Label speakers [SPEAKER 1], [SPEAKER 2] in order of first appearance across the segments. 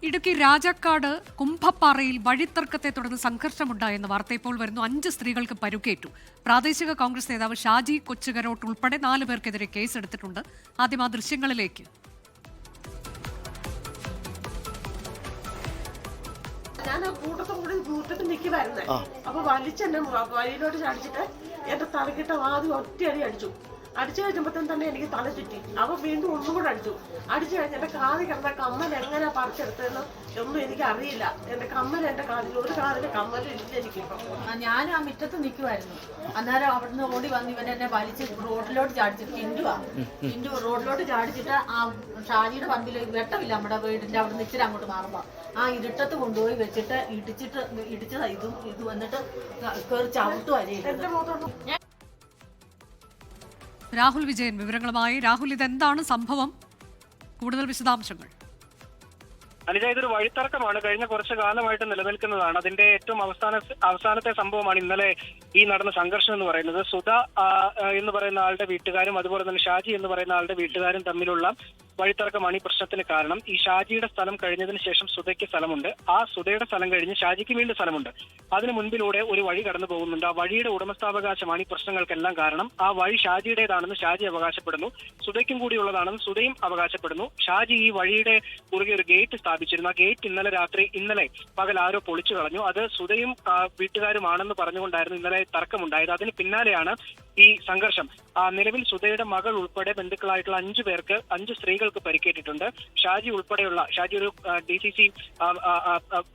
[SPEAKER 1] ഇടുക്കി രാജാക്കാട് കുംഭപ്പാറയിൽ വഴിത്തർക്കത്തെ തുടർന്ന് സംഘർഷമുണ്ടായെന്ന വാർത്ത ഇപ്പോൾ വരുന്നു. 5 സ്ത്രീകൾക്ക് പരുക്കേറ്റു. പ്രാദേശിക കോൺഗ്രസ് നേതാവ് ഷാജി കൊച്ചുകരോട്ട് ഉൾപ്പെടെ 4 പേർക്കെതിരെ കേസെടുത്തിട്ടുണ്ട്. ആദ്യം ആ ദൃശ്യങ്ങളിലേക്ക്.
[SPEAKER 2] ഞാൻ ആ കൂട്ടത്തിൽ നിൽക്കുമായിരുന്നേ. അപ്പൊ വലിച്ചെന്നെ വഴിയിലോട്ട് ചാടിച്ചിട്ട് എന്റെ തലക്കിട്ട ആദ്യം ഒറ്റയടി അടിച്ചു കഴിഞ്ഞപ്പോഴത്തേനും തന്നെ എനിക്ക് തല ചുറ്റി. അപ്പൊ വീണ്ടും ഒന്നും കൂടെ അടിച്ചു കഴിഞ്ഞ് എന്റെ കാതിൽ കിടന്ന കമ്മൽ എങ്ങനെ പറിച്ചെടുത്തതെന്ന് ഒന്നും എനിക്ക് അറിയില്ല. എന്റെ കമ്മൽ എന്റെ കാതിൽ ഒരു കാതിലെ കമ്മൽ ഇല്ല എനിക്കിപ്പോ.
[SPEAKER 3] ഞാനും ആ മുറ്റത്ത് നിൽക്കുമായിരുന്നു. അന്നേരം അവിടുന്ന് ഓടി വന്ന് ഇവൻ എന്നെ വലിച്ച് റോഡിലോട്ട് ചാടിച്ചിട്ട് ഹിന്ദു റോഡിലോട്ട് ചാടിച്ചിട്ട് ആ ഷാജിയുടെ പന്തിൽ വെട്ടമില്ല നമ്മുടെ വീടിന്റെ അവിടെ നിന്ന് ഇച്ചിരി അങ്ങോട്ട് മാറുമ്പോ ആ ഇരുട്ടത്ത് കൊണ്ടുപോയി വെച്ചിട്ട് ഇടിച്ചതാ ഇത് വന്നിട്ട് കയറി ചവിട്ടു അരയില്ല.
[SPEAKER 1] രാഹുൽ വിജയൻ വിവരങ്ങളുമായി. രാഹുൽ, ഇതെന്താണ് സംഭവം? കൂടുതൽ വിശദാംശങ്ങൾ.
[SPEAKER 4] അനുജ, ഇതൊരു വഴിത്തർക്കമാണ്. കഴിഞ്ഞ കുറച്ചു കാലമായിട്ട് നിലനിൽക്കുന്നതാണ്. അതിന്റെ ഏറ്റവും അവസാനത്തെ സംഭവമാണ് ഇന്നലെ ഈ നടന്ന സംഘർഷം എന്ന് പറയുന്നത്. സുധ എന്ന് പറയുന്ന ആളുടെ വീട്ടുകാരും അതുപോലെ തന്നെ ഷാജി എന്ന് പറയുന്ന ആളുടെ വീട്ടുകാരും തമ്മിലുള്ള വഴിത്തർക്കമാണ് ഈ പ്രശ്നത്തിന് കാരണം. ഈ ഷാജിയുടെ സ്ഥലം കഴിഞ്ഞതിന് ശേഷം സുധയ്ക്ക് സ്ഥലമുണ്ട്. ആ സുധയുടെ സ്ഥലം കഴിഞ്ഞ് ഷാജിക്ക് വീണ്ടും സ്ഥലമുണ്ട്. അതിന് മുൻപിലൂടെ ഒരു വഴി കടന്നു പോകുന്നുണ്ട്. ആ വഴിയുടെ ഉടമസ്ഥാവകാശമാണ് ഈ പ്രശ്നങ്ങൾക്കെല്ലാം കാരണം. ആ വഴി ഷാജിയുടേതാണെന്ന് ഷാജി അവകാശപ്പെടുന്നു. സുധയ്ക്കും കൂടിയുള്ളതാണെന്ന് സുധയും അവകാശപ്പെടുന്നു. ഷാജി ഈ വഴിയുടെ കുറുകെ ഒരു ഗേറ്റ് സ്ഥാപിച്ചിരുന്നു. ആ ഗേറ്റ് ഇന്നലെ പകൽ ആരോ പൊളിച്ചു കളഞ്ഞു. അത് സുധയും വീട്ടുകാരുമാണെന്ന് പറഞ്ഞുകൊണ്ടായിരുന്നു ഇന്നലെ തർക്കമുണ്ടായത്. അതിന് പിന്നാലെയാണ് ഈ സംഘർഷം. നിലവിൽ സുധയുടെ മകൾ ഉൾപ്പെടെ ബന്ധുക്കളായിട്ടുള്ള 5 സ്ത്രീകൾക്ക് പരിക്കേറ്റിട്ടുണ്ട്. ഷാജി ഒരു DCC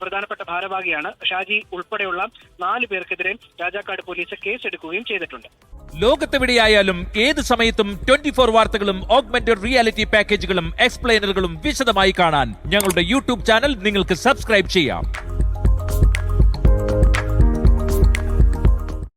[SPEAKER 4] പ്രധാനപ്പെട്ട ഭാരവാഹിയാണ്. ഷാജി ഉൾപ്പെടെയുള്ള 4 പേർക്കെതിരെ രാജാക്കാട് പോലീസ് കേസെടുക്കുകയും ചെയ്തിട്ടുണ്ട്.
[SPEAKER 5] ലോകത്തെവിടെയായാലും ഏത് സമയത്തും 24 വാർത്തകളും ഓഗ്മെന്റഡ് റിയാലിറ്റി പാക്കേജുകളും എക്സ്പ്ലെയിനറുകളും വിശദമായി കാണാൻ ഞങ്ങളുടെ YouTube ചാനൽ നിങ്ങൾക്ക് സബ്സ്ക്രൈബ് ചെയ്യാം.